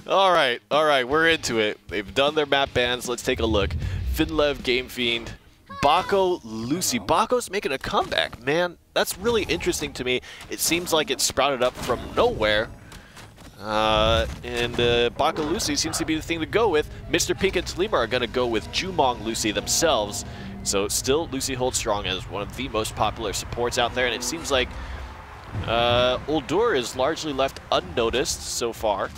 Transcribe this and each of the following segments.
All right, we're into it. They've done their map bans. Let's take a look. Finlev, Game Fiend, Bako, Lucy. Bako's making a comeback, man. That's really interesting to me. It seems like it sprouted up from nowhere. Bako Lucy seems to be the thing to go with. Mr. Pink and Lemur are going to go with Jumong Lucy themselves. So still Lucy holds strong as one of the most popular supports out there. And it seems like Uldur is largely left unnoticed so far,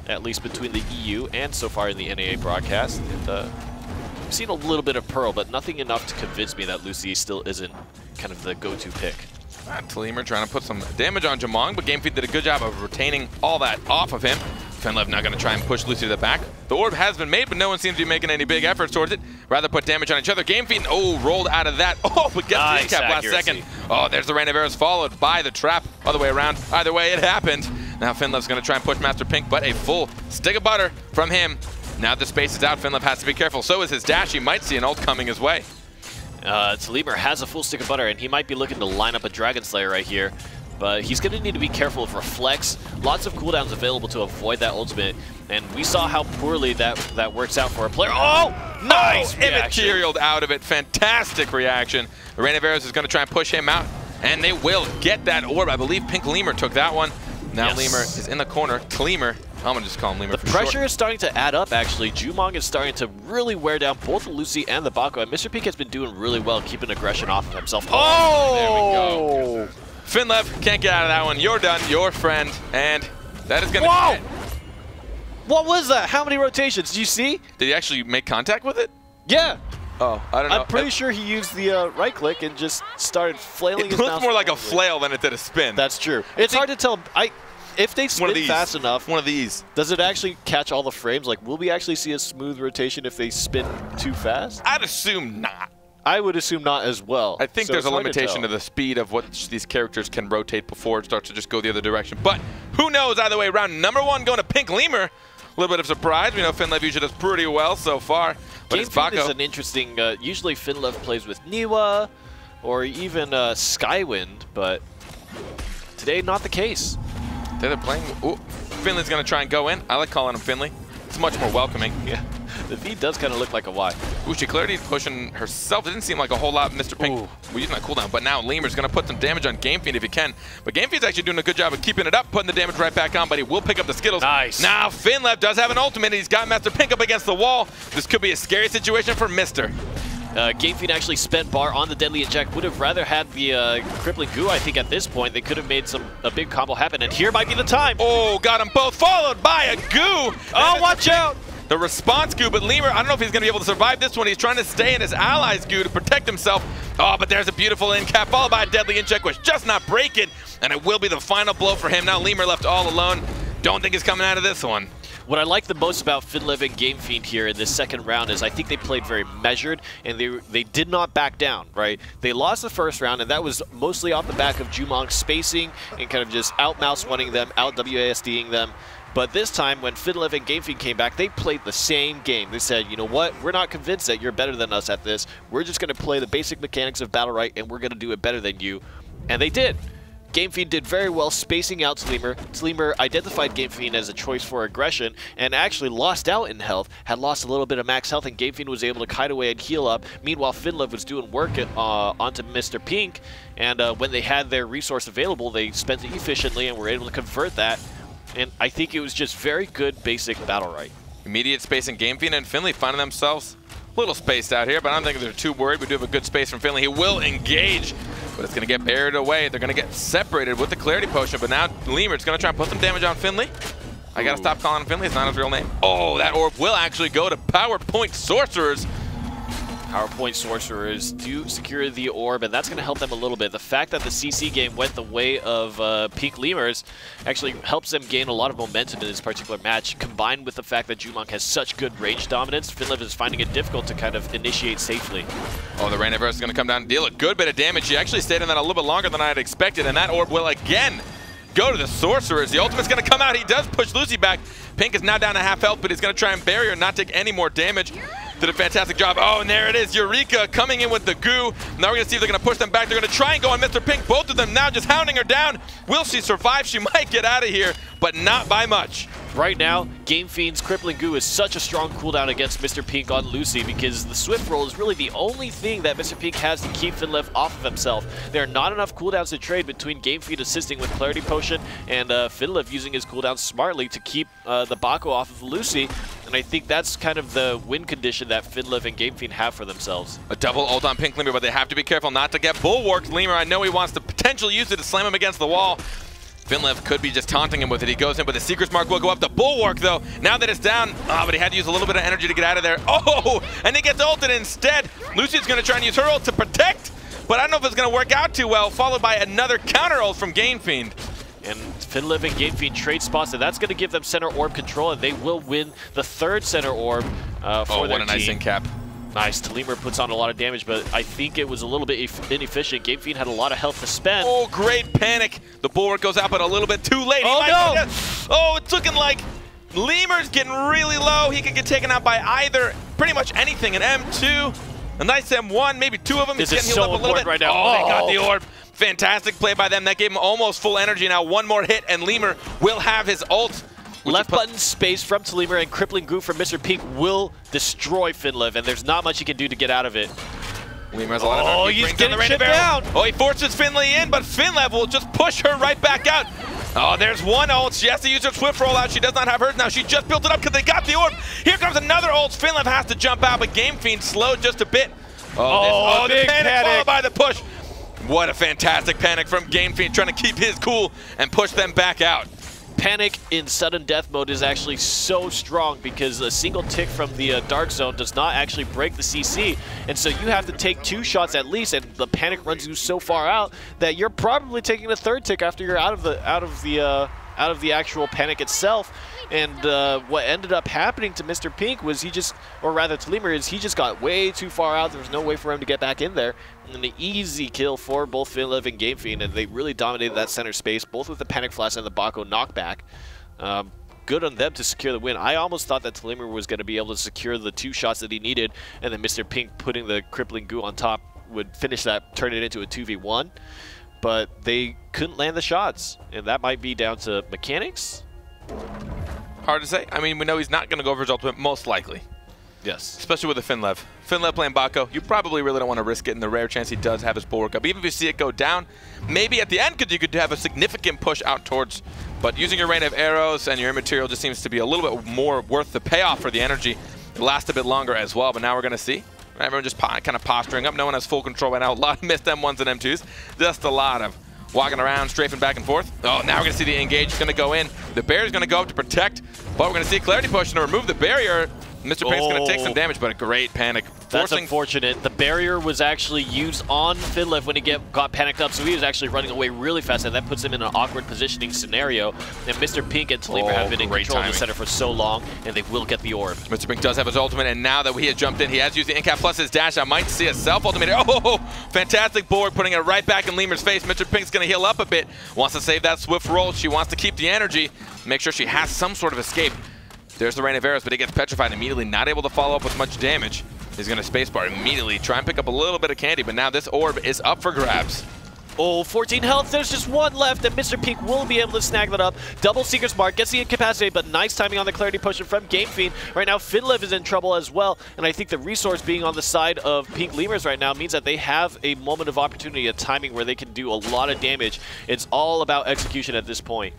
at least between the EU and so far in the NAA broadcast. And, I've seen a little bit of Pearl, but nothing enough to convince me that Lucy still isn't kind of the go-to pick. Lemur trying to put some damage on Jumong, but Game Fiend did a good job of retaining all that off of him. Finlev now going to try and push Lucy to the back. The orb has been made, but no one seems to be making any big efforts towards it. Rather put damage on each other. Game Fiend, rolled out of that. Oh, but gets nice the recap last second. Oh, there's the rain of arrows followed by the trap. Other way around. Either way, it happened. Now Finlev's going to try and push Master Pink, but a full stick of butter from him. Now the space is out, Finlev has to be careful. So is his dash. He might see an ult coming his way. Lemur has a full stick of butter, and he might be looking to line up a Dragon Slayer right here. But he's going to need to be careful of Reflex. Lots of cooldowns available to avoid that ultimate. And we saw how poorly that works out for a player. Oh, nice reaction. Immaterialed out of it. Fantastic reaction. The Rain of Arrows is going to try and push him out. And they will get that orb. I believe Pink Lemur took that one. Now yes. Lemur is in the corner. Lemur. I'm going to just call him Lemur The for pressure short. is starting to add up, actually. Jumong is starting to really wear down both the Lucy and the Bako. And Mr. Pink has been doing really well keeping aggression off of himself. Oh! There we go. Finlev can't get out of that one. You're done. Your friend. And that is going to be it. What was that? How many rotations? Did you see? Did he actually make contact with it? Yeah. Oh, I don't know. I'm pretty sure he used the right click and just started flailing his mouse. It looked more like a flail than it did a spin. That's true. It's hard to tell. If they spin fast enough, one of these, does it actually catch all the frames? Like, will we actually see a smooth rotation if they spin too fast? I'd assume not. I would assume not as well. I think there's a limitation to the speed of what these characters can rotate before it starts to just go the other direction. But who knows either way around. Number one going to Pink Lemur. A little bit of surprise. We know Finlev usually does pretty well so far. But Game Fiend is an interesting, usually Finlev plays with Niwa or even Skywind, but today not the case. They're playing. Ooh, Finley's going to try and go in. I like calling him Finley. It's much more welcoming. Yeah, the V does kind of look like a Y. Ooh, she clearly pushing herself. It didn't seem like a whole lot. Mr. Pink, we're using that cooldown, but now Lemur's going to put some damage on Game Fiend if he can. But Game Fiend's actually doing a good job of keeping it up, putting the damage right back on, but he will pick up the Skittles. Nice. Now Finlev does have an ultimate. He's got Master Pink up against the wall. This could be a scary situation for Mr. Game Fiend actually spent bar on the Deadly Inject. Would have rather had the Crippling Goo, I think, at this point. They could have made a big combo happen, and here might be the time. Oh, got them both, followed by a Goo. Oh, watch out. The response Goo, but Lemur, I don't know if he's going to be able to survive this one. He's trying to stay in his allies Goo to protect himself. Oh, but there's a beautiful in cap, followed by a Deadly Inject, which just not breaking, and it will be the final blow for him. Now Lemur left all alone. Don't think he's coming out of this one. What I like the most about Finlev and Game Fiend here in this second round is I think they played very measured, and they did not back down, right? They lost the first round, and that was mostly off the back of Jumong spacing and kind of just out-mouse-1ing them, out-WASDing them. But this time, when Finlev and Game Fiend came back, they played the same game. They said, you know what? We're not convinced that you're better than us at this. We're just going to play the basic mechanics of BattleRekt, and we're going to do it better than you. And they did. Game Fiend did very well spacing out Lemur. Lemur identified Game Fiend as a choice for aggression and actually lost out in health, had lost a little bit of max health, and Game Fiend was able to kite away and heal up. Meanwhile, Finlev was doing work onto Mr. Pink, and when they had their resource available, they spent it efficiently and were able to convert that. And I think it was just very good basic BattleRekt. Immediate space in Game Fiend and Finley finding themselves a little spaced out here, but I don't think they're too worried. We do have a good space from Finley. He will engage, but it's going to get buried away. They're going to get separated with the Clarity Potion, but now Lemur's going to try and put some damage on Finley. I got to stop calling him Finley. It's not his real name. Oh, that orb will actually go to PowerPoint Sorcerers. PowerPoint Sorcerers do secure the orb, and that's going to help them a little bit. The fact that the CC game went the way of Pink Lemurs actually helps them gain a lot of momentum in this particular match, combined with the fact that Jumong has such good range dominance. Finlev is finding it difficult to kind of initiate safely. Oh, the Rain of Arrows is going to come down and deal a good bit of damage. He actually stayed in that a little bit longer than I had expected, and that orb will again go to the Sorcerers. The ultimate's going to come out. He does push Lucy back. Pink is now down to half health, but he's going to try and bury her, not take any more damage. did a fantastic job. Oh, and there it is. Eureka coming in with the goo. Now we're going to see if they're going to push them back. They're going to try and go on Mr. Pink. Both of them now just hounding her down. Will she survive? She might get out of here, but not by much. Right now, Game Fiend's Crippling Goo is such a strong cooldown against Mr. Pink on Lucy because the Swift Roll is really the only thing that Mr. Pink has to keep Finlev off of himself. There are not enough cooldowns to trade between Game Fiend assisting with Clarity Potion and Finlev using his cooldown smartly to keep the Bako off of Lucy. And I think that's kind of the win condition that Finlev and Game Fiend have for themselves. A double ult on Pink Lemur, but they have to be careful not to get bulwarked. Lemur, I know he wants to potentially use it to slam him against the wall. Finlev could be just taunting him with it. He goes in, but the Secret's Mark will go up. The Bulwark, though, now that it's down, but he had to use a little bit of energy to get out of there. Oh, and he gets ulted instead. Lucy's going to try and use her ult to protect, but I don't know if it's going to work out too well, followed by another counter ult from Game Fiend. And Finlev and Game Fiend trade spots, and that's going to give them center orb control, and they will win the third center orb for their team. Oh, what a nice in cap. Nice. Lemur puts on a lot of damage, but I think it was a little bit inefficient. Game Fiend had a lot of health to spend. Oh, great panic. The Bulwark goes out, but a little bit too late. Oh, no! Oh, it's looking like Lemur's getting really low. He could get taken out by either, pretty much anything. An M2, a nice M1, maybe two of them. This He's getting healed up a little bit. Right now. Oh, they got the orb. Fantastic play by them. That gave him almost full energy. Now one more hit, and Lemur will have his ult. Left button space from Lemur and Crippling Goo from Mr. Pink will destroy Finlev, and there's not much he can do to get out of it. Lemur has a lot of energy. Oh, he's getting chipped down. Oh, he forces Finley in, but Finlev will just push her right back out. Oh, there's one ult. She has to use her Swift Roll out. She does not have hers now. She just built it up because they got the orb. Here comes another ult. Finlev has to jump out, but Game Fiend slowed just a bit. Oh, the panic followed by the push. What a fantastic panic from Game Fiend, trying to keep his cool and push them back out. Panic in sudden death mode is actually so strong because a single tick from the Dark Zone does not actually break the CC, and so you have to take 2 shots at least, and the panic runs you so far out that you're probably taking a 3rd tick after you're out of the actual panic itself. And what ended up happening to Mr. Pink was or rather to Lemur, is he just got way too far out. There was no way for him to get back in there. And an easy kill for both Finlev and Game Fiend, and they really dominated that center space, both with the Panic Flash and the Bako knockback. Good on them to secure the win. I almost thought that Lemur was going to be able to secure the 2 shots that he needed, and then Mr. Pink putting the Crippling Goo on top would finish that, turn it into a 2v1. But they couldn't land the shots, and that might be down to mechanics. Hard to say. I mean, we know he's not going to go for his ultimate, most likely. Yes. Especially with the Finlev. Finlev playing Bako, you probably really don't want to risk it in the rare chance he does have his Bulwark up. Even if you see it go down, maybe at the end you could have a significant push out towards. But using your rain of arrows and your immaterial just seems to be a little bit more worth the payoff for the energy. It lasts a bit longer as well, but now we're going to see. Everyone just kind of posturing up. No one has full control right now. A lot of missed M1s and M2s. Just a lot of walking around, strafing back and forth. Oh, now we're going to see the engage. It's going to go in. The barrier's going to go up to protect, but we're going to see Clarity Potion to remove the barrier. Mr. Pink's going to take some damage, but a great panic. That's unfortunate. The barrier was actually used on Finlev when he got panicked up, so he was actually running away really fast, and that puts him in an awkward positioning scenario. And Mr. Pink and Lemur have been in control of the center for so long, and they will get the orb. Mr. Pink does have his ultimate, and now that he has jumped in, he has used the incap plus his dash. I might see a self-ultimate. Oh, fantastic Bulwark, putting it right back in Lemur's face. Mr. Pink's going to heal up a bit. Wants to save that Swift Roll. She wants to keep the energy, make sure she has some sort of escape. There's the rain of arrows, but he gets petrified immediately, not able to follow up with much damage. He's going to spacebar immediately, try and pick up a little bit of candy, but now this orb is up for grabs. Oh, 14 health. There's just 1 left, and Mr. Pink will be able to snag that up. Double Seeker's Mark, gets the incapacitate, but nice timing on the Clarity Potion from Game Fiend. Right now, Finlev is in trouble as well, and I think the resource being on the side of Pink Lemurs right now means that they have a moment of opportunity, a timing where they can do a lot of damage. It's all about execution at this point.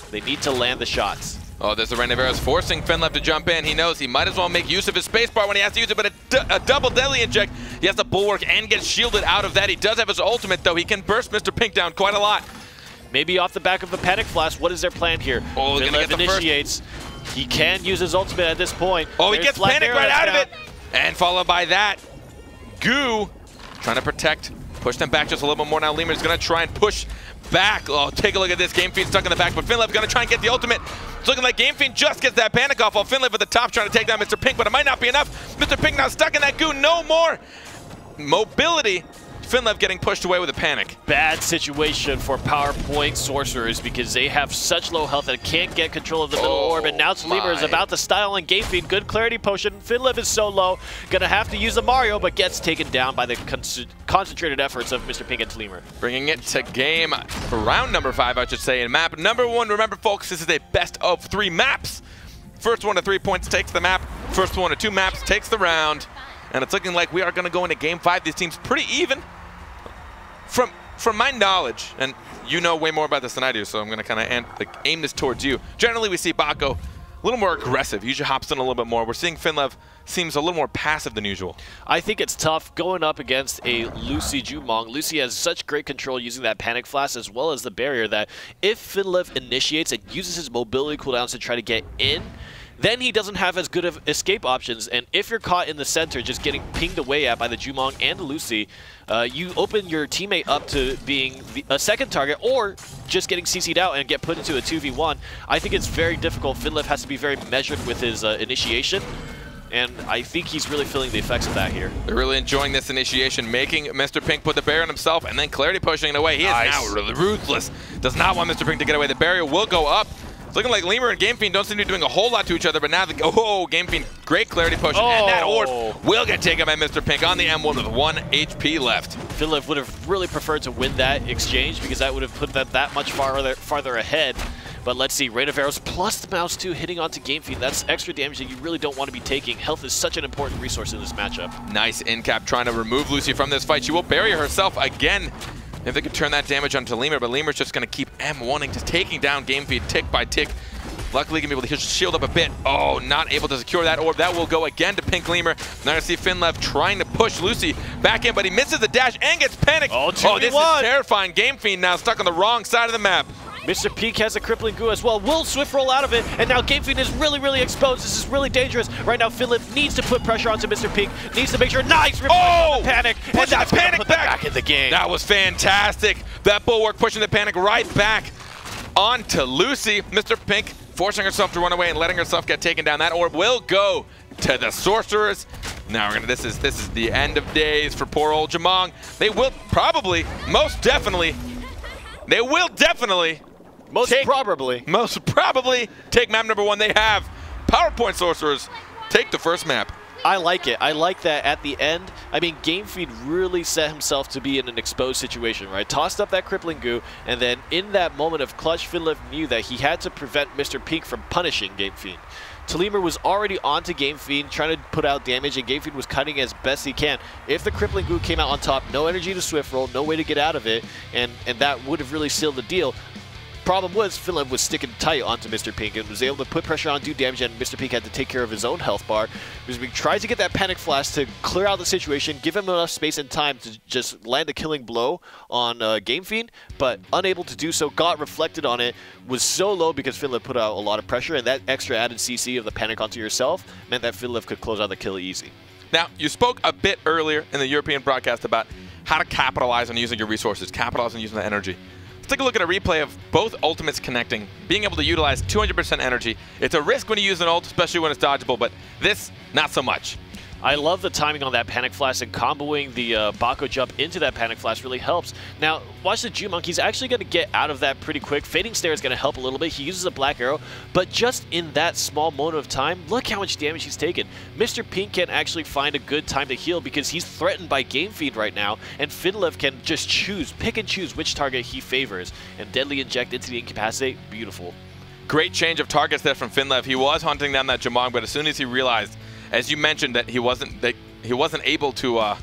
They need to land the shots. Oh, there's the rain of arrows forcing Finlev to jump in. He knows he might as well make use of his spacebar when he has to use it, but a double deadly inject. He has to Bulwark and get shielded out of that. He does have his ultimate, though. He can burst Mr. Pink down quite a lot. Maybe off the back of the Panic Flash. What is their plan here? Oh, Finlev initiates. He can use his ultimate at this point. Oh, he gets Panic right out of it. And followed by that, Goo trying to protect. Push them back just a little bit more now. Lemur's going to try and push back. Oh, take a look at this. Game Fiend stuck in the back, but Finlev's going to try and get the ultimate. It's looking like Game Fiend just gets that panic off while Finlev at the top trying to take down Mr. Pink, but it might not be enough. Mr. Pink now stuck in that goo. No more mobility. FinLev getting pushed away with a panic. Bad situation for PowerPoint Sorcerers because they have such low health that can't get control of the middle orb, and now Lemur is about to style on Game Fiend. Good clarity potion. FinLev is so low, gonna have to use the Mario, but gets taken down by the concentrated efforts of Mr. Pink and Lemur. Bringing it to game for round number 5, I should say, in map number 1. Remember, folks, this is a best of 3 maps. First one to 3 points takes the map. First one to 2 maps takes the round. And it's looking like we are going to go into game 5. These teams pretty even. From my knowledge, and you know way more about this than I do, so I'm going to kind of aim this towards you. Generally, we see Bako a little more aggressive. He usually hops in a little bit more. We're seeing FinLev seems a little more passive than usual. I think it's tough going up against a Lucy Jumong. Lucy has such great control using that Panic Flash as well as the barrier that if FinLev initiates and uses his mobility cooldowns to try to get in, then he doesn't have as good of escape options. And if you're caught in the center just getting pinged away at by the Jumong and the Lucy, you open your teammate up to being a second target or just getting CC'd out and get put into a 2v1. I think it's very difficult. FinLev has to be very measured with his initiation. And I think he's really feeling the effects of that here. They're really enjoying this initiation, making Mr. Pink put the barrier on himself and then clarity pushing it away. He is now really ruthless. Does not want Mr. Pink to get away. The barrier will go up. It's looking like Lemur and Game Fiend don't seem to be doing a whole lot to each other, but now Game Fiend, great clarity pushing, and that orb will get taken by Mr. Pink on the M1 with 1 HP left. FinLev would have really preferred to win that exchange because that would have put that much farther ahead. But let's see, Rain of Arrows plus the mouse 2 hitting onto Game Fiend. That's extra damage that you really don't want to be taking. Health is such an important resource in this matchup. Nice in cap trying to remove Lucy from this fight. She will bury herself again. If they could turn that damage onto Lemur, but Lemur's just going to keep M1ing, just taking down Game Fiend tick by tick. Luckily, going to be able to shield up a bit. Oh, not able to secure that orb. That will go again to Pink Lemur. Now I see FinLev trying to push Lucy back in, but he misses the dash and gets panicked. Oh, this is terrifying. Game Fiend now stuck on the wrong side of the map. Mr. Pink has a crippling goo as well. Will Swift roll out of it, and now Game Fiend is really exposed. This is really dangerous. Right now, FinLev needs to put pressure onto Mr. Pink. Needs to make sure. Nice! Oh! Panic! Pushing the panic back in the game. That was fantastic. That bulwark pushing the panic right back onto Lucy. Mr. Pink forcing herself to run away and letting herself get taken down. That orb will go to the Sorcerers. Now this is the end of days for poor old Jumong. They will probably, most definitely Most probably take map number 1. They have PowerPoint Sorcerers take the first map. I like it. I like that at the end. I mean, Game Fiend really set himself to be in an exposed situation, right? Tossed up that crippling goo, and then in that moment of clutch, FinLev knew that he had to prevent Mr. Pink from punishing Game Fiend. Lemur was already onto Game Fiend, trying to put out damage, and Game Fiend was cutting as best he can. If the crippling goo came out on top, no energy to swift roll, no way to get out of it, and that would have really sealed the deal. Problem was, FinLev was sticking tight onto Mr. Pink and was able to put pressure on, do damage, and Mr. Pink had to take care of his own health bar. Mr. Pink tried to get that Panic Flash to clear out the situation, give him enough space and time to just land a killing blow on Game Fiend, but unable to do so, got reflected on it, was so low because FinLev put out a lot of pressure, and that extra added CC of the Panic onto yourself meant that FinLev could close out the kill easy. Now, you spoke a bit earlier in the European broadcast about how to capitalize on using your resources, capitalize on using the energy. Let's take a look at a replay of both ultimates connecting, being able to utilize 200% energy. It's a risk when you use an ult, especially when it's dodgeable, but this, not so much. I love the timing on that Panic Flash, and comboing the Bako jump into that Panic Flash really helps. Now, watch the Jumong. He's actually going to get out of that pretty quick. Fading Stare is going to help a little bit. He uses a Black Arrow, but just in that small moment of time, look how much damage he's taken. Mr. Pink can actually find a good time to heal because he's threatened by Game Fiend right now, and FinLev can just pick and choose which target he favors, and Deadly Inject into the Incapacitate, beautiful. Great change of targets there from FinLev. He was hunting down that Jumong, but as soon as he realized, as you mentioned, that he wasn't able to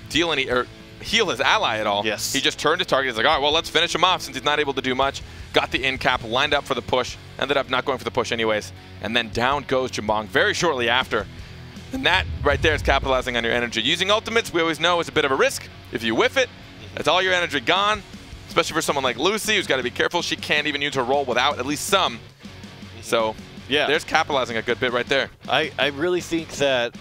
deal any or heal his ally at all. Yes. He just turned his target. He's like, all right, well, let's finish him off since he's not able to do much. Got the in cap, lined up for the push, ended up not going for the push anyways, and then down goes Jumong very shortly after. And that right there is capitalizing on your energy. Using ultimates, we always know, is a bit of a risk. If you whiff it, it's all your energy gone, especially for someone like Lucy, who's got to be careful. She can't even use her roll without at least some. So yeah, there's capitalizing a good bit right there. I really think that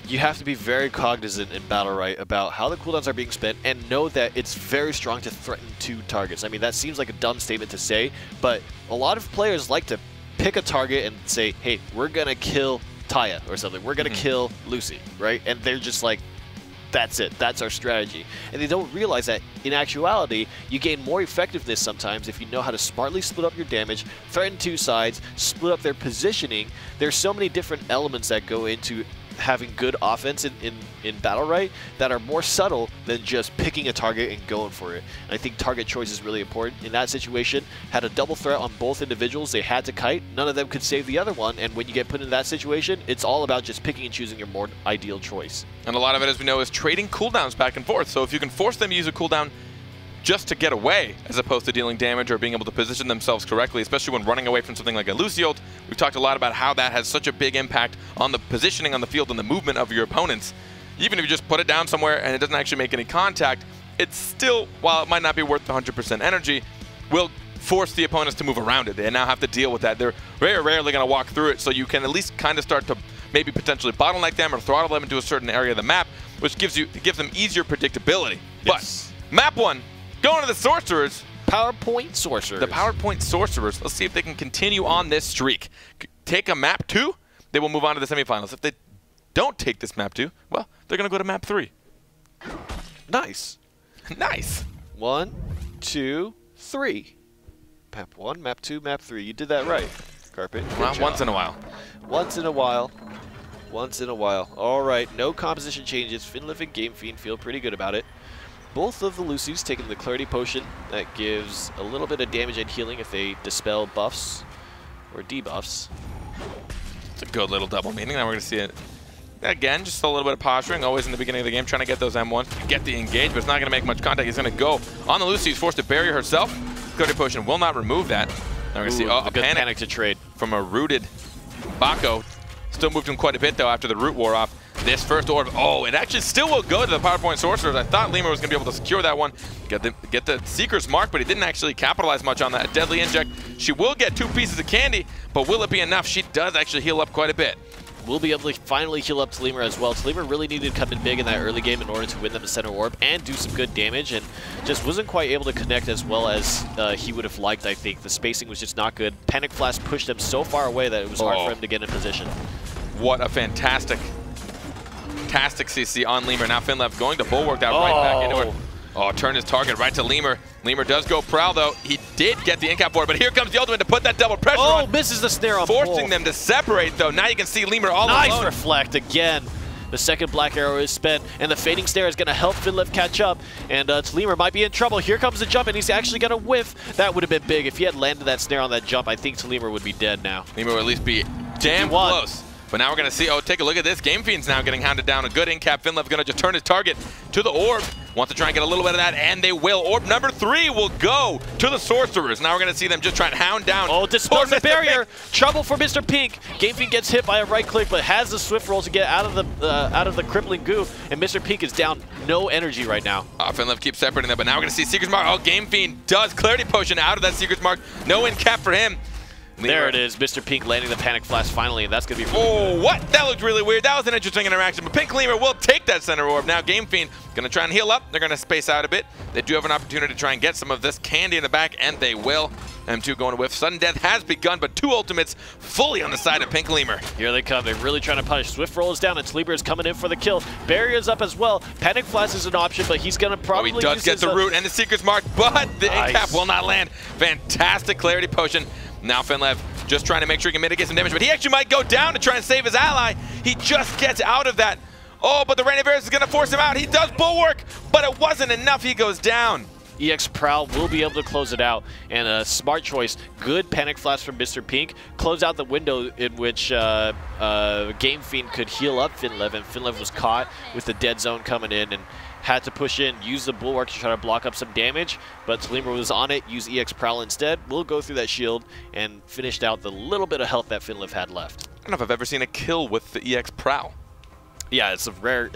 you have to be very cognizant in BattleRekt about how the cooldowns are being spent and know that it's very strong to threaten 2 targets. I mean, that seems like a dumb statement to say, but a lot of players like to pick a target and say, hey, we're going to kill Taya or something. We're going to kill Lucy, right? And they're just like, that's it. That's our strategy. And they don't realize that, in actuality, you gain more effectiveness sometimes if you know how to smartly split up your damage, threaten two sides, split up their positioning. There's so many different elements that go into having good offense in BattleRekt that are more subtle than just picking a target and going for it. And I think target choice is really important. In that situation, had a double threat on both individuals. They had to kite. None of them could save the other one. And when you get put in that situation, it's all about just picking and choosing your more ideal choice. And a lot of it, as we know, is trading cooldowns back and forth. So if you can force them to use a cooldown just to get away, as opposed to dealing damage or being able to position themselves correctly, especially when running away from something like a Lucy ult. We've talked a lot about how that has such a big impact on the positioning on the field and the movement of your opponents. Even if you just put it down somewhere and it doesn't actually make any contact, it's still, while it might not be worth the 100% energy, will force the opponents to move around it. They now have to deal with that. They're very rarely going to walk through it, so you can at least kind of start to maybe potentially bottleneck them or throttle them into a certain area of the map, which gives them easier predictability. Yes. But map 1, going to the Sorcerers. PowerPoint Sorcerers. The PowerPoint Sorcerers. Let's see if they can continue on this streak. Take a map 2, they will move on to the semifinals. If they don't take this map 2, well, they're going to go to map 3. Nice. Nice. 1, 2, 3. Map 1, map 2, map 3. You did that right, Carpet. Well, once in a while. Once in a while. Once in a while. All right, no composition changes. Finliff and Game Fiend feel pretty good about it. Both of the Lucys taking the Clarity Potion. That gives a little bit of damage and healing if they dispel buffs or debuffs. It's a good little double meaning. Now we're going to see it again. Just a little bit of posturing. Always in the beginning of the game, trying to get those M1s. Get the engage, but it's not going to make much contact. He's going to go on the Lucy. He's forced to barrier herself. Clarity Potion will not remove that. Now we're going to see a panic to trade from a rooted Bako. Still moved him quite a bit, though, after the root wore off. This first orb, oh, it actually still will go to the PowerPoint Sorcerers. I thought Lemur was going to be able to secure that one, get the Seeker's Mark, but he didn't actually capitalize much on that. Deadly Inject. She will get 2 pieces of candy, but will it be enough? She does actually heal up quite a bit. We'll be able to finally heal up Lemur as well. Lemur really needed to come in big in that early game in order to win them the center orb and do some good damage, and just wasn't quite able to connect as well as he would have liked, I think. The spacing was just not good. Panic Flash pushed them so far away that it was hard for him to get in position. What a fantastic CC on Lemur. Now Finlev going to Bulwark that right back into it. Oh, turn his target right to Lemur. Lemur does go Prowl, though. He did get the incap board, but here comes the ultimate to put that double pressure on. Misses the snare on forcing them to separate, though. Now you can see Lemur all alone. Nice reflect again. The second black arrow is spent, and the fading snare is going to help Finlev catch up, and Lemur might be in trouble. Here comes the jump, and he's actually going to whiff. That would have been big. If he had landed that snare on that jump, I think Lemur would be dead now. Lemur would at least be damn close. But now we're going to see, oh, take a look at this. Game Fiend's now getting hounded down. A good in-cap. Finlev going to just turn his target to the orb. Wants to try and get a little bit of that, and they will. Orb number 3 will go to the Sorcerers. Now we're going to see them just try and hound down. Oh, dispels the barrier. Trouble for Mr. Pink. Game Fiend gets hit by a right click, but has the swift roll to get out of the crippling goo, and Mr. Pink is down no energy right now. Finlev keeps separating them, but now we're going to see Seeker's Mark. Oh, Game Fiend does Clarity Potion out of that Seeker's Mark. No in-cap for him. There it is, Mr. Pink landing the Panic Flash finally, and that's going to be really good. What? That looked really weird. That was an interesting interaction, but Pink Lemur will take that center orb. Now Game Fiend going to try and heal up. They're going to space out a bit. They do have an opportunity to try and get some of this candy in the back, and they will. M2 going to whiff. Sudden death has begun, but 2 ultimates fully on the side of Pink Lemur. Here they come. They're really trying to punish. Swift roll is down, and Lemur is coming in for the kill. Barrier's up as well. Panic Flash is an option, but he's going to probably he does get the root and the Seeker's Mark, but the in-cap will not land. Fantastic Clarity Potion. Now Finlev just trying to make sure he can mitigate some damage, but he actually might go down to try and save his ally. He just gets out of that. Oh, but the Rainiverse is going to force him out. He does Bulwark, but it wasn't enough. He goes down. EX Prowl will be able to close it out, and a smart choice. Good Panic Flash from Mr. Pink. Close out the window in which Game Fiend could heal up Finlev, and Finlev was caught with the dead zone coming in and had to push in, use the Bulwark to try to block up some damage, but Lemur was on it, use EX Prowl instead. We'll go through that shield and finished out the little bit of health that Finlev had left. I don't know if I've ever seen a kill with the EX Prowl. Yeah, it's a rare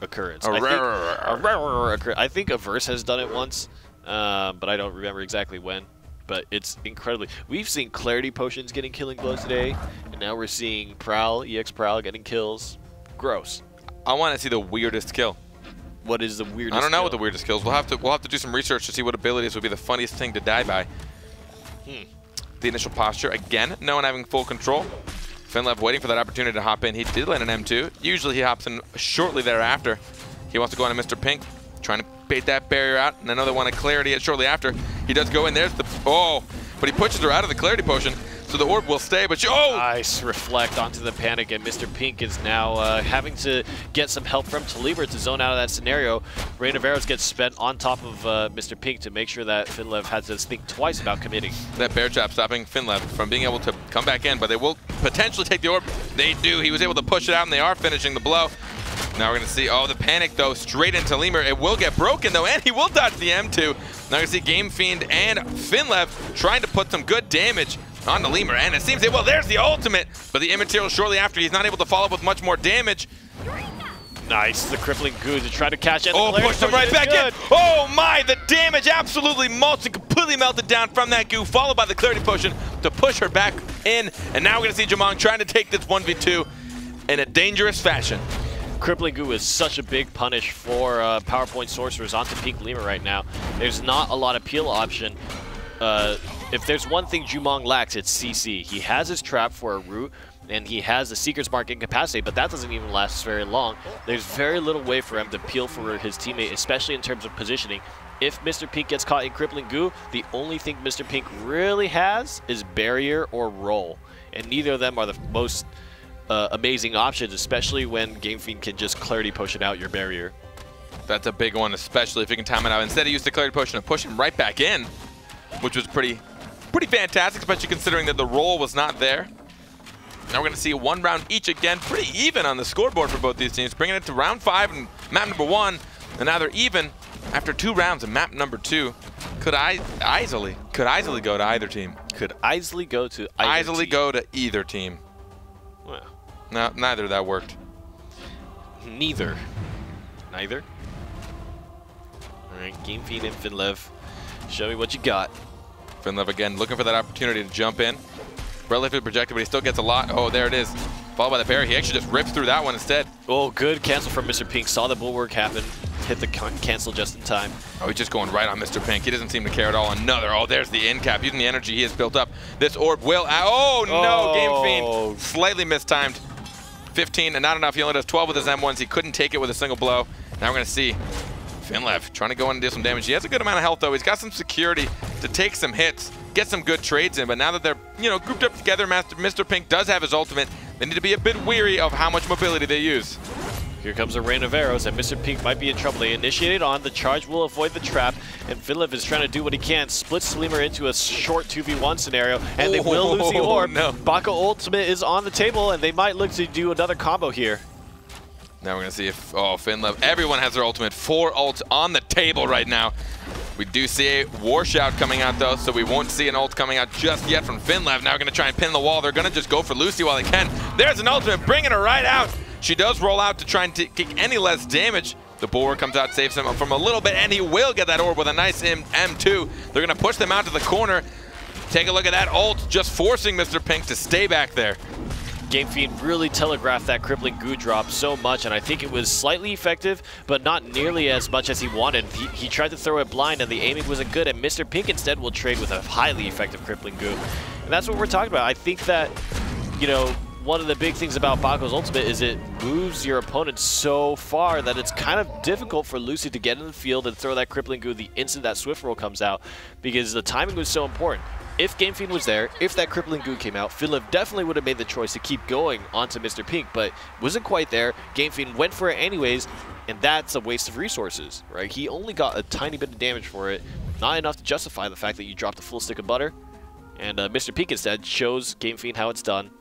occurrence. I think Averse has done it once, but I don't remember exactly when. But it's incredibly. We've seen Clarity Potions getting killing blows today, and now we're seeing Prowl, EX Prowl getting kills. Gross. I want to see the weirdest kill. What is the weirdest? I don't know what the weirdest kills. We'll have to do some research to see what abilities would be the funniest thing to die by. The initial posture again. No one having full control. Finlev waiting for that opportunity to hop in. He did land an M2. Usually he hops in shortly thereafter. He wants to go on to Mr. Pink, trying to bait that barrier out, and another one of Clarity shortly after. He does go in, there's the, oh, but he pushes her out of the Clarity Potion, so the orb will stay, but oh! Nice reflect onto the panic, and Mr. Pink is now having to get some help from Lemur to zone out of that scenario. Rain of Arrows gets spent on top of Mr. Pink to make sure that Finlev has to think twice about committing. That bear trap stopping Finlev from being able to come back in, but they will potentially take the orb. They do. He was able to push it out, and they are finishing the blow. Now we're going to see, oh, the panic, though, straight into Lemur. It will get broken, though, and he will dodge the M2. Now we're going to see Game Fiend and Finlev trying to put some good damage on the Lemur, and it seems, well, there's the ultimate, but the immaterial shortly after, he's not able to follow up with much more damage. Nice, the crippling goo to try to catch it. Oh, pushed him right back in. Oh my, the damage absolutely melted, completely melted down from that goo, followed by the Clarity Potion to push her back in, and now we're going to see Jamong trying to take this 1v2 in a dangerous fashion. Crippling Goo is such a big punish for PowerPoint Sorcerers onto Pink Lemur right now. There's not a lot of peel option. If there's one thing Jumong lacks, it's CC. He has his trap for a root, and he has the Seeker's Mark incapacity, but that doesn't even last very long. There's very little way for him to peel for his teammate, especially in terms of positioning. If Mr. Pink gets caught in Crippling Goo, the only thing Mr. Pink really has is Barrier or Roll, and neither of them are the most amazing options, especially when Game Fiend can just Clarity Potion out your Barrier. That's a big one, especially if you can time it out. Instead, he used the Clarity Potion to push him right back in, which was pretty fantastic, especially considering that the roll was not there. Now we're going to see one round each again, pretty even on the scoreboard for both these teams, bringing it to round 5 and map number 1, and now they're even after 2 rounds in map number 2. Could easily go to either team. Could easily go to either team. Go to either team. Well, no, neither of that worked. Neither. Neither? Alright, Game Fiend and Finlev. Show me what you got. Finlev again looking for that opportunity to jump in. Relatively projected, but he still gets a lot. Oh, there it is. Followed by the barrier. He actually just rips through that one instead. Oh, good cancel from Mr. Pink. Saw the bulwark happen. Hit the cancel just in time. Oh, he's just going right on Mr. Pink. He doesn't seem to care at all. Another. Oh, there's the end cap. Using the energy he has built up. This orb will... Oh, no. Game Fiend. Slightly mistimed. 15 and not enough. He only does 12 with his M1s. He couldn't take it with a single blow. Now we're going to see Finlev trying to go in and do some damage. He has a good amount of health, though. He's got some security to take some hits, get some good trades in. But now that they're, grouped up together, Mr. Pink does have his ultimate. They need to be a bit weary of how much mobility they use. Here comes a rain of arrows, and Mr. Pink might be in trouble. They initiate it on. The charge will avoid the trap, and Finlev is trying to do what he can. Splits Lemur into a short 2v1 scenario, and they will lose the orb. No. Baka ultimate is on the table, and they might look to do another combo here. Now we're going to see if, Finlev, everyone has their ultimate. 4 ults on the table right now. We do see a War Shout coming out, though, so we won't see an ult coming out just yet from Finlev. Now we're going to try and pin the wall. They're going to just go for Lucy while they can. There's an ultimate, bringing her right out. She does roll out to try and take any less damage. The bulwark comes out, saves him from a little bit, and he will get that orb with a nice M2. They're going to push them out to the corner. Take a look at that ult, just forcing Mr. Pink to stay back there. Game Fiend really telegraphed that crippling goo drop so much, and I think it was slightly effective, but not nearly as much as he wanted. He tried to throw it blind, and the aiming wasn't good, and Mr. Pink instead will trade with a highly effective crippling goo. And that's what we're talking about. I think that, one of the big things about Bako's ultimate is it moves your opponent so far that it's kind of difficult for Lucy to get in the field and throw that crippling goo the instant that swift roll comes out, because the timing was so important. If Game Fiend was there, if that crippling goo came out, Finlev definitely would have made the choice to keep going onto Mr. Pink, but wasn't quite there. Game Fiend went for it anyways, and that's a waste of resources, right? He only got a tiny bit of damage for it, not enough to justify the fact that you dropped a full stick of butter, and Mr. Pink instead shows Game Fiend how it's done.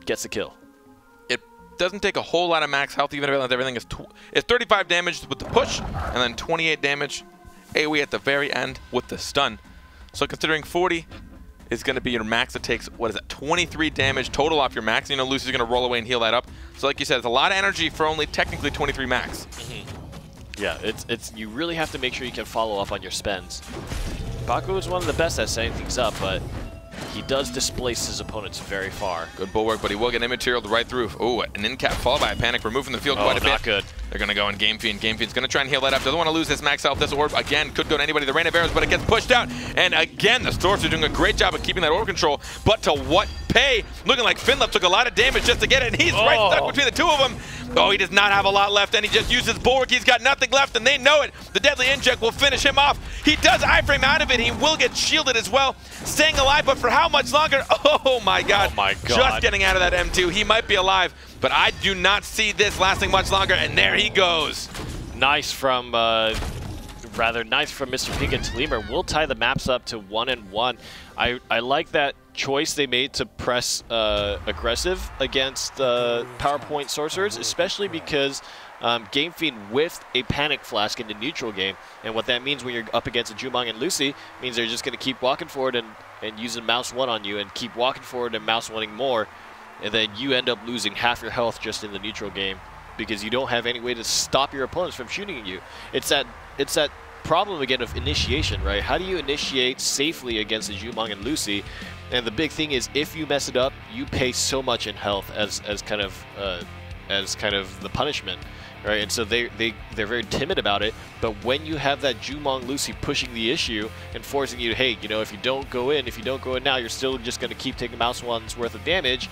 Gets the kill. It doesn't take a whole lot of max health, even if everything is 35 damage with the push, and then 28 damage AoE at the very end with the stun. So considering 40 is going to be your max, it takes, 23 damage total off your max. Lucy's going to roll away and heal that up. So like you said, it's a lot of energy for only technically 23 max. Yeah, it's you really have to make sure you can follow up on your spends. Baku is one of the best at setting things up, but he does displace his opponents very far. Good bulwark, but he will get immaterial right through. Oh, an in cap followed by a panic, removed from the field quite a bit. Not good. They're going to go in Game Fiend. Game Fiend's going to try and heal that up. Doesn't want to lose this max health. This orb, again, could go to anybody. The Rain of Arrows, but it gets pushed out. And again, the Sorcerer doing a great job of keeping that orb control. But to what pay. Looking like Finlev took a lot of damage just to get it, and he's right stuck between the two of them. Oh, he does not have a lot left, and he just uses Bulwark. He's got nothing left, and they know it. The Deadly Inject will finish him off. He does iframe out of it. He will get shielded as well. Staying alive, but for how much longer? Oh my God. Oh my God. Just getting out of that M2. He might be alive, but I do not see this lasting much longer, and there he goes. Nice from, rather nice from Mr. Pink and Lemur. We'll tie the maps up to 1-1. I like that choice they made to press aggressive against PowerPoint Sorcerers, especially because Game Fiend whiffed a Panic Flask in the neutral game. And what that means when you're up against a Jumong and Lucy means they're just going to keep walking forward and using mouse 1 on you and keep walking forward and mouse 1ing more. And then you end up losing half your health just in the neutral game because you don't have any way to stop your opponents from shooting at you. It's that problem again of initiation, right? How do you initiate safely against a Jumong and Lucy? And the big thing is, if you mess it up, you pay so much in health as kind of the punishment, right? And so they're very timid about it. But when you have that Jumong Lucy pushing the issue and forcing you to, hey, you know, if you don't go in now, you're still just going to keep taking mouse 1's worth of damage.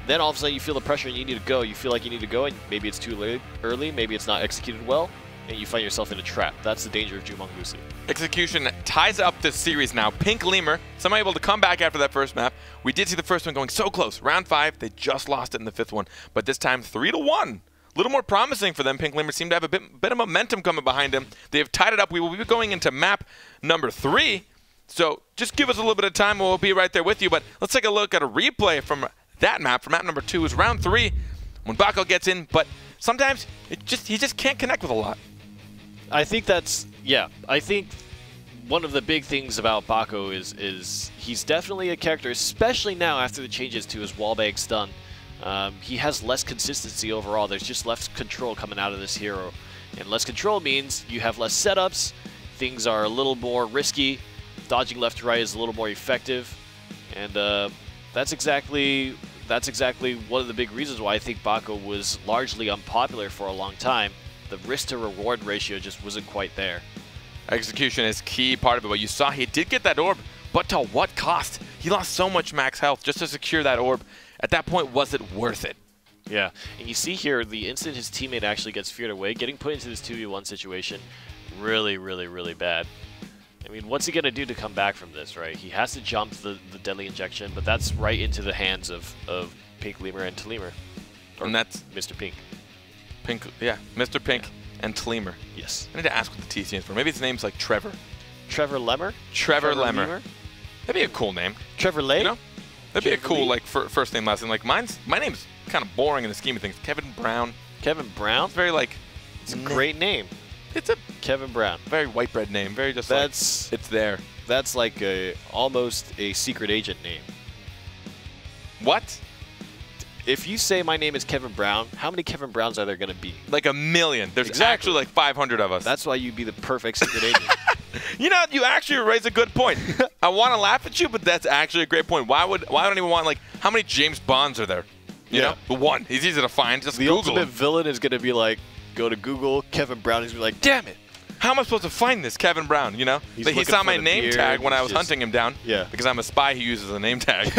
Then all of a sudden you feel the pressure and you need to go. You feel like you need to go, and maybe it's too early, maybe it's not executed well, and you find yourself in a trap. That's the danger of Jumong Lucy. Execution ties up this series now. Pink Lemur, somehow able to come back after that first map. We did see the first one going so close. Round 5, they just lost it in the 5th one, but this time 3-1. A little more promising for them. Pink Lemur seemed to have a bit of momentum coming behind him. They have tied it up. We will be going into map number 3. So just give us a little bit of time and we'll be right there with you. But let's take a look at a replay from that map, from map number 2. It was round 3 when Bako gets in, but sometimes he just can't connect with a lot. I think that's, yeah, I think one of the big things about Bako is he's definitely a character, especially now after the changes to his wallbang stun. He has less consistency overall. There's just less control coming out of this hero. And less control means you have less setups, things are a little more risky, dodging left to right is a little more effective, and that's exactly one of the big reasons why I think Bako was largely unpopular for a long time. The risk to reward ratio just wasn't quite there. Execution is key part of it, but you saw he did get that orb, but to what cost? He lost so much max health just to secure that orb. At that point, was it worth it? Yeah, and you see here, the instant his teammate actually gets feared away, getting put into this 2v1 situation, really, really, really bad. I mean, what's he going to do to come back from this, right? He has to jump the Deadly Injection, but that's right into the hands of Pink Lemur and Lemur. And that's Mr. Pink. Pink, yeah, Mr. Pink and Lemur. Yes. I need to ask what the T stands for. Maybe his name's like Trevor. Trevor Lemur? Trevor Lemur. That'd be a cool name. Trevor Lay? You know? That'd be a cool, like, first name, last name. Like, my name's kind of boring in the scheme of things. Kevin Brown. Kevin Brown? It's very, like... It's a great name. It's a Kevin Brown. Very white bread name. Very just like, it's there. That's like almost a secret agent name. What? If you say my name is Kevin Brown, how many Kevin Browns are there going to be? Like 1 million. There's actually like 500 of us. That's why you'd be the perfect secret agent. You know, you actually raise a good point. I want to laugh at you, but that's actually a great point. Why don't even want, like, how many James Bonds are there? You know? The one. He's easy to find. Just the Google ultimate him. villain is going to be like, go to Google, Kevin Brown. He's going to be like, damn it. How am I supposed to find this Kevin Brown, you know? He saw my name tag when I was hunting him down. Yeah. Because I'm a spy who uses a name tag.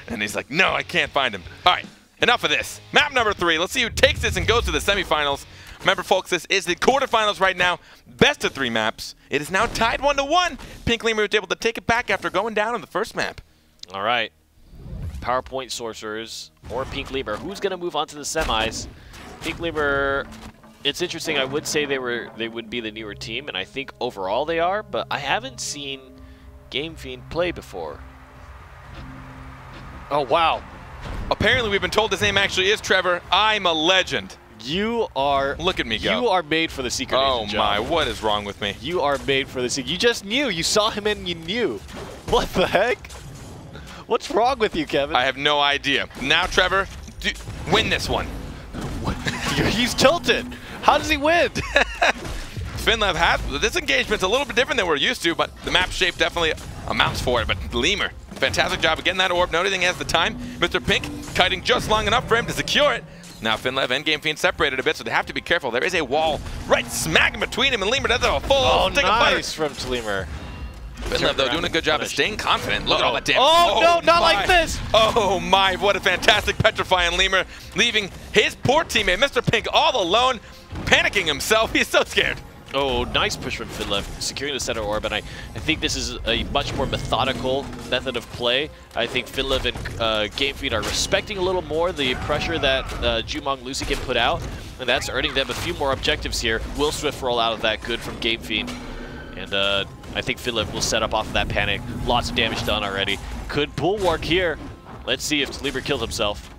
And he's like, no, I can't find him. All right. Enough of this. Map number 3. Let's see who takes this and goes to the semifinals. Remember, folks, this is the quarterfinals right now. Best of 3 maps. It is now tied 1-1. Pink Lemur was able to take it back after going down on the first map. All right. PowerPoint Sorcerers or Pink Lemur. Who's going to move on to the semis? Pink Lemur, it's interesting. I would say they would be the newer team, and I think overall they are, but I haven't seen Game Fiend play before. Oh, wow. Apparently, we've been told his name actually is Trevor. I'm a legend. You are... Look at me go. You are made for the secret agent job. Oh my, what is wrong with me? You are made for the secret. You just knew. You saw him and you knew. What the heck? What's wrong with you, Kevin? I have no idea. Now, Trevor, win this one. He's tilted. How does he win? Finlev has... This engagement's a little bit different than we're used to, but the map shape definitely amounts for it. But Lemur, fantastic job of getting that orb. Noting he has the time. Mr. Pink kiting just long enough for him to secure it. Now Finlev and Game Fiend separated a bit, so they have to be careful. There is a wall right smack in between him and Lemur does a full stick of butter. Nice from Lemur. Finlev, though, doing a good job of staying confident. Look at all that damage. Oh, no, not like this. Oh, my. What a fantastic petrify on Lemur, leaving his poor teammate, Mr. Pink, all alone, panicking himself. He's so scared. Oh, nice push from Finlev, securing the center orb, and I think this is a much more methodical method of play. I think Finlev and GameFeed are respecting a little more the pressure that Jumong Lucy can put out, and that's earning them a few more objectives here. Will Swift roll out of that good from GameFeed, and I think Finlev will set up off of that panic. Lots of damage done already. Could bulwark here. Let's see if Lemur killed himself.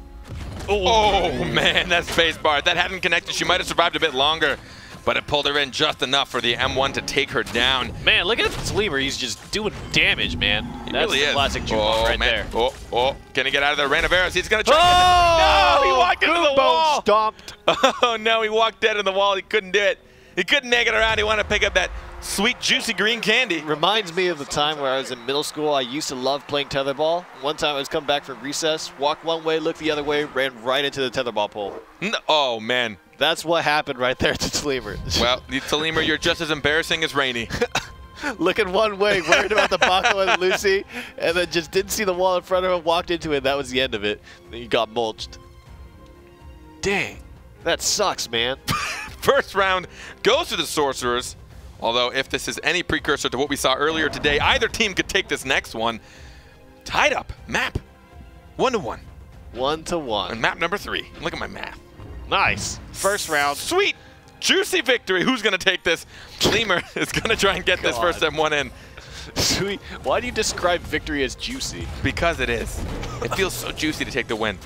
Oh, man, that space bar. If that hadn't connected, she might have survived a bit longer. But it pulled her in just enough for the M1 to take her down. Man, look at Lemur. He's just doing damage, man. That's really is. Classic Jumong right there. Oh, can he get out of there? Ranaveras, he's going to try to No, he walked into the wall. Stomped. Oh, no, he walked dead in the wall. He couldn't do it. He couldn't make it around. He wanted to pick up that sweet, juicy green candy. Reminds me of the time where I was in middle school. I used to love playing tetherball. One time I was coming back from recess, walked one way, looked the other way, ran right into the tetherball pole. No, oh, man. That's what happened right there to Lemur. Well, to Lemur, you're just as embarrassing as Rainy. Looking one way, worried about the Bako and Lucy, and then just didn't see the wall in front of him, walked into it. That was the end of it. Then he got mulched. Dang, that sucks, man. First round goes to the Sorcerers. Although, if this is any precursor to what we saw earlier today, either team could take this next one. Tied up. Map. 1-1. 1-1. And map number 3. Look at my math. Nice. First round. Sweet. Juicy victory. Who's going to take this? Lemur is going to try and get this first M1 in. Sweet. Why do you describe victory as juicy? Because it is. It feels so juicy to take the win.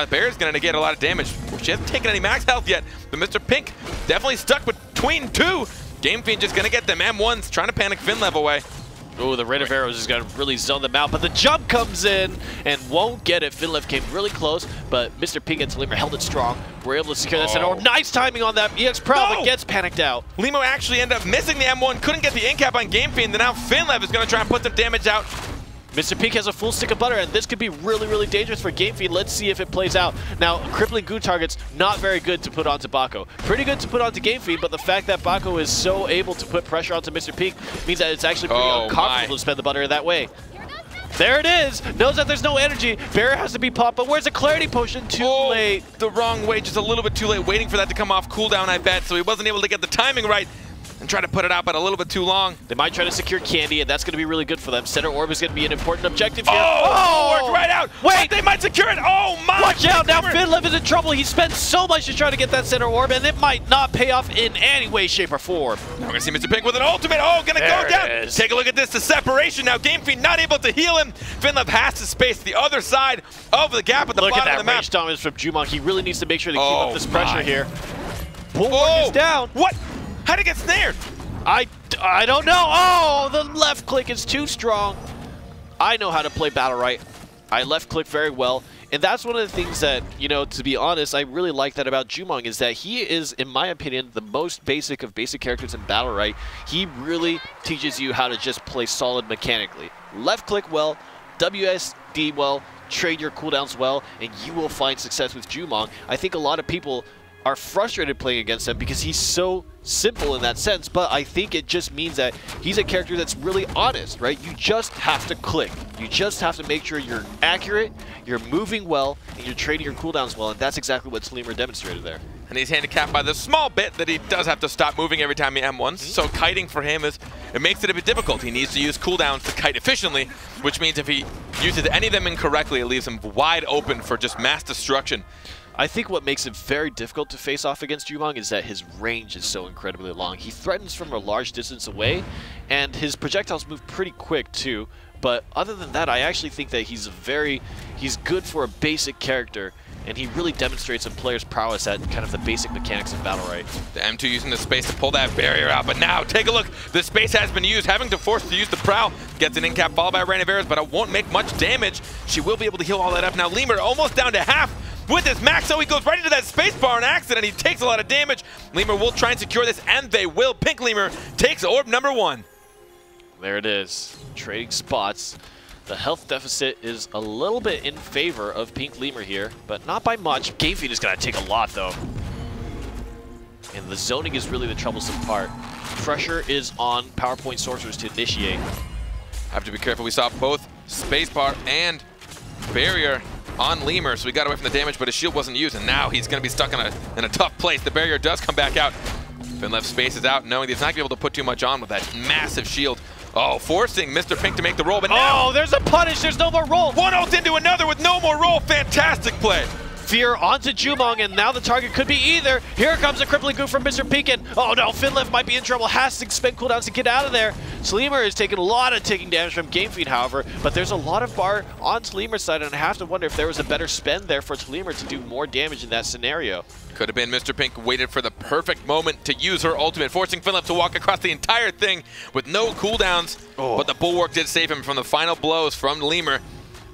Bear's going to get a lot of damage. She hasn't taken any max health yet, but Mr. Pink definitely stuck between two. GameFeed just going to get them M1s, trying to panic Finlev away. Oh, the Rain of Arrows is going to really zone them out, but the jump comes in and won't get it. Finlev came really close, but Mr. Pink and Lemur held it strong. We're able to secure that center orb. Nice timing on that EX Prowl, but gets panicked out. Lemur actually ended up missing the M1, couldn't get the incap on GameFeed, and now Finlev is going to try and put some damage out. Mr. Pink has a full stick of butter, and this could be really, really dangerous for GameFeed. Let's see if it plays out. Now, crippling goo targets, not very good to put onto Bako. Pretty good to put onto GameFeed, but the fact that Bako is so able to put pressure onto Mr. Pink means that it's actually pretty uncomfortable to spend the butter that way. There it is! Knows that there's no energy. Barrier has to be popped, but where's the clarity potion? Too late. The wrong way, just a little bit too late, waiting for that to come off cooldown, I bet, so he wasn't able to get the timing right. And try to put it out, but a little bit too long. They might try to secure candy, and that's going to be really good for them. Center orb is going to be an important objective here. Oh, worked right out. Wait, they might secure it. Oh, my. Watch out. Now Finlev is in trouble. He spent so much to try to get that center orb, and it might not pay off in any way, shape, or form. Now we're going to see Mr. Pink with an ultimate. Oh, going to go down. Take a look at this. The separation. Now GameFeed not able to heal him. Finlev has to space the other side of the gap at the bottom of the map. Look at that range dominance from Jumong. He really needs to make sure to keep up this pressure here. Bulwark is down. What? How'd it get snared? I don't know. Oh, the left click is too strong. I know how to play BattleRekt. I left click very well. And that's one of the things that, you know, to be honest, I really like that about Jumong is that he is, in my opinion, the most basic of basic characters in BattleRekt. He really teaches you how to just play solid mechanically. Left click well, WSD well, trade your cooldowns well, and you will find success with Jumong. I think a lot of people are frustrated playing against him because he's so simple in that sense, but I think it just means that he's a character that's really honest, right? You just have to click. You just have to make sure you're accurate, you're moving well, and you're trading your cooldowns well, and that's exactly what Lemur demonstrated there. And he's handicapped by the small bit that he does have to stop moving every time he M1s, so kiting for him it makes it a bit difficult. He needs to use cooldowns to kite efficiently, which means if he uses any of them incorrectly, it leaves him wide open for just mass destruction. I think what makes it very difficult to face off against Jumong is that his range is so incredibly long. He threatens from a large distance away, and his projectiles move pretty quick too. But other than that, I actually think that he's good for a basic character, and he really demonstrates some players' prowess at kind of the basic mechanics of BattleRekt. The M2 using the space to pull that barrier out, but now take a look. The space has been used, having to force to use the prowl. Gets an in-cap followed by Rain of Arrows, but it won't make much damage. She will be able to heal all that up. Now Lemur almost down to half. With his max, so he goes right into that space bar on accident. He takes a lot of damage. Lemur will try and secure this, and they will. Pink Lemur takes orb number 1. There it is. Trading spots. The health deficit is a little bit in favor of Pink Lemur here, but not by much. GameFeed is going to take a lot, though. And the zoning is really the troublesome part. Pressure is on PowerPoint Sorcerers to initiate. Have to be careful. We saw both spacebar and barrier on Lemur, so we got away from the damage, but his shield wasn't used, and now he's going to be stuck in a tough place. The barrier does come back out. Finlev spaces out, knowing that he's not going to be able to put too much on with that massive shield. Oh, forcing Mr. Pink to make the roll, but now... Oh, there's a punish. There's no more roll. One ult into another with no more roll. Fantastic play. Fear onto Jumong, and now the target could be either. Here comes a crippling goof from Mr. Pekin. Oh no, Finlev might be in trouble. Has to spend cooldowns to get out of there. Lemur is taking a lot of ticking damage from Game Feed, however, but there's a lot of bar on Lemur's side, and I have to wonder if there was a better spend there for Lemur to do more damage in that scenario. Could have been. Mr. Pink waited for the perfect moment to use her ultimate, forcing Finlev to walk across the entire thing with no cooldowns, but the Bulwark did save him from the final blows from Lemur.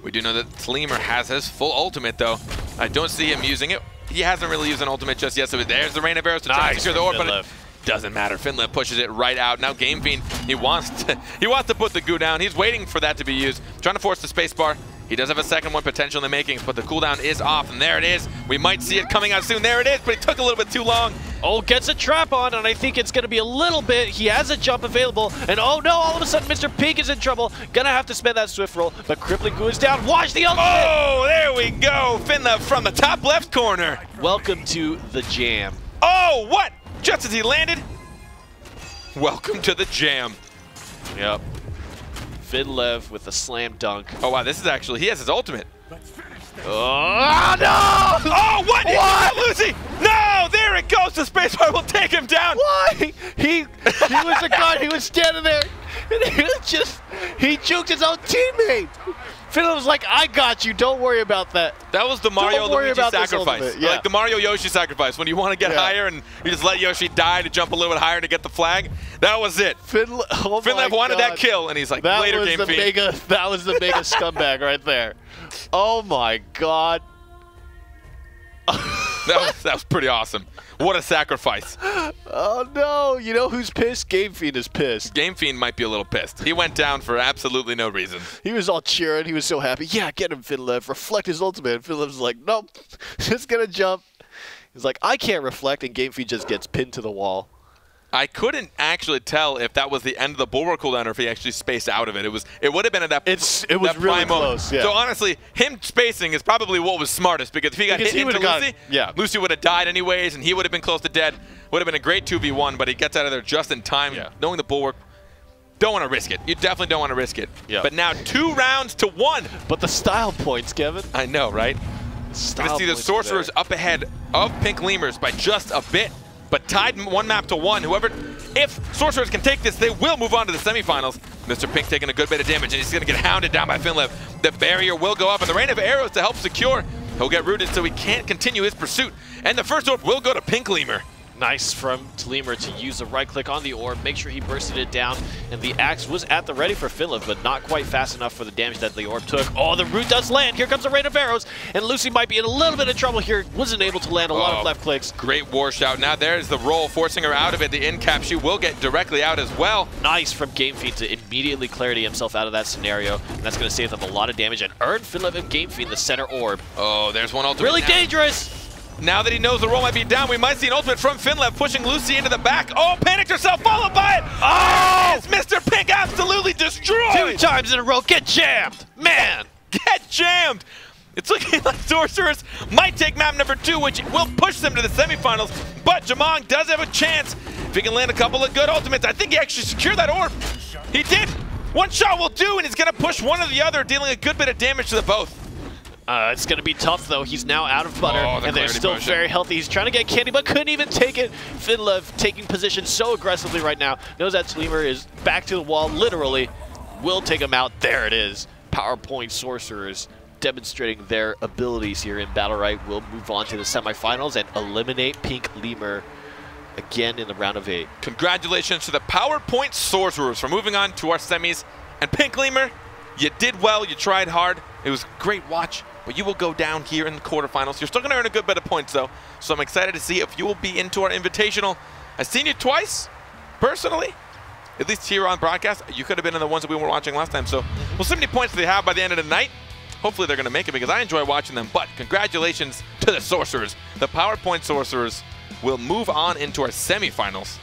We do know that Lemur has his full ultimate, though. I don't see him using it. He hasn't really used an ultimate just yet, so there's the rain of arrows to try to secure the orb, but it doesn't matter. Finlev pushes it right out. Now Game Fiend, he wants to put the goo down. He's waiting for that to be used, trying to force the spacebar. He does have a second one potential in the making, but the cooldown is off, and there it is. We might see it coming out soon. There it is, but it took a little bit too long. Oh, gets a trap on, and I think it's going to be a little bit. He has a jump available, and oh no, all of a sudden Mr. Pink is in trouble. Gonna have to spend that swift roll, but crippling goo is down. Watch the ultimate! Oh, there we go. Finlev from the top left corner. Welcome to the jam. Oh, what? Just as he landed. Welcome to the jam. Yep. Finlev with a slam dunk. Oh wow, this is actually, he has his ultimate. Oh no! Oh, what? Lucy! No, there it goes. The spacebar will take him down. Why? He was a god. He was standing there, and he juked his own teammate. Finlev was like, "I got you. Don't worry about that." That was the Mario Luigi sacrifice. Yeah. Like the Mario Yoshi sacrifice. When you want to get higher and you just let Yoshi die to jump a little bit higher to get the flag. That was it. Finlev wanted that kill, and he's like, later, Game Fiend. That was the mega scumbag right there. Oh my god. that was pretty awesome. What a sacrifice. Oh no, you know who's pissed? Game Fiend is pissed. Game Fiend might be a little pissed. He went down for absolutely no reason. He was all cheering. He was so happy. Yeah, get him, Finlev. Reflect his ultimate. And Finlev's like, nope, just gonna jump. He's like, I can't reflect, and Game Fiend just gets pinned to the wall. I couldn't actually tell if that was the end of the Bulwark cooldown or if he actually spaced out of it. It would have been at that. It was really close. Yeah. So honestly, him spacing is probably what was smartest, because if he got hit into Lucy, Lucy would have died anyways, and he would have been close to dead. Would have been a great 2v1, but he gets out of there just in time. Yeah. Knowing the Bulwark, don't want to risk it. You definitely don't want to risk it. Yeah. But now 2 rounds to 1. But the style points, Kevin. I know, right? We're gonna see the Sorcerers up ahead of Pink Lemurs by just a bit, but tied 1 map to 1. If Sorcerers can take this, they will move on to the semifinals. Mr. Pink taking a good bit of damage, and he's going to get hounded down by Finlev. The barrier will go up, and the rain of arrows to help secure. He'll get rooted, so he can't continue his pursuit. And the first orb will go to Pink Lemur. Nice from Lemur to use the right click on the orb, make sure he bursted it down, and the axe was at the ready for Finlev, but not quite fast enough for the damage that the orb took. Oh, the root does land. Here comes the rain of arrows, and Lucy might be in a little bit of trouble here. Wasn't able to land a lot of left clicks. Great war shout. Now there's the roll, forcing her out of it. The in cap, she will get directly out as well. Nice from Game Fiend to immediately clarity himself out of that scenario, and that's going to save them a lot of damage and earn Finlev and Game Fiend the center orb. Oh, there's one ultimate. Really dangerous. Now that he knows the roll might be down, we might see an ultimate from Finlev pushing Lucy into the back. Oh, panicked herself, followed by it. Oh, it's Mr. Pink absolutely destroyed. 2 times in a row, get jammed. Man, get jammed. It's looking like Sorcerers might take map number 2, which will push them to the semifinals. But Jumong does have a chance if he can land a couple of good ultimates. I think he actually secured that orb. He did. 1 shot will do, and he's going to push one or the other, dealing a good bit of damage to the both. It's going to be tough, though. He's now out of butter, and they're still very healthy. He's trying to get candy, but couldn't even take it. Finlev taking position so aggressively right now. Knows that Lemur is back to the wall, literally. Will take him out. There it is. PowerPoint Sorcerers demonstrating their abilities here in BattleRekt. Will move on to the semifinals and eliminate Pink Lemur again in the round of 8. Congratulations to the PowerPoint Sorcerers for moving on to our semis. And Pink Lemur, you did well. You tried hard. It was a great watch. But you will go down here in the quarterfinals. You're still going to earn a good bit of points, though. So I'm excited to see if you will be into our invitational. I've seen you twice, personally. At least here on broadcast. You could have been in the ones that we were watching last time. So we'll see how many points they have by the end of the night. Hopefully they're going to make it, because I enjoy watching them. But congratulations to the Sorcerers. The PowerPoint Sorcerers will move on into our semifinals.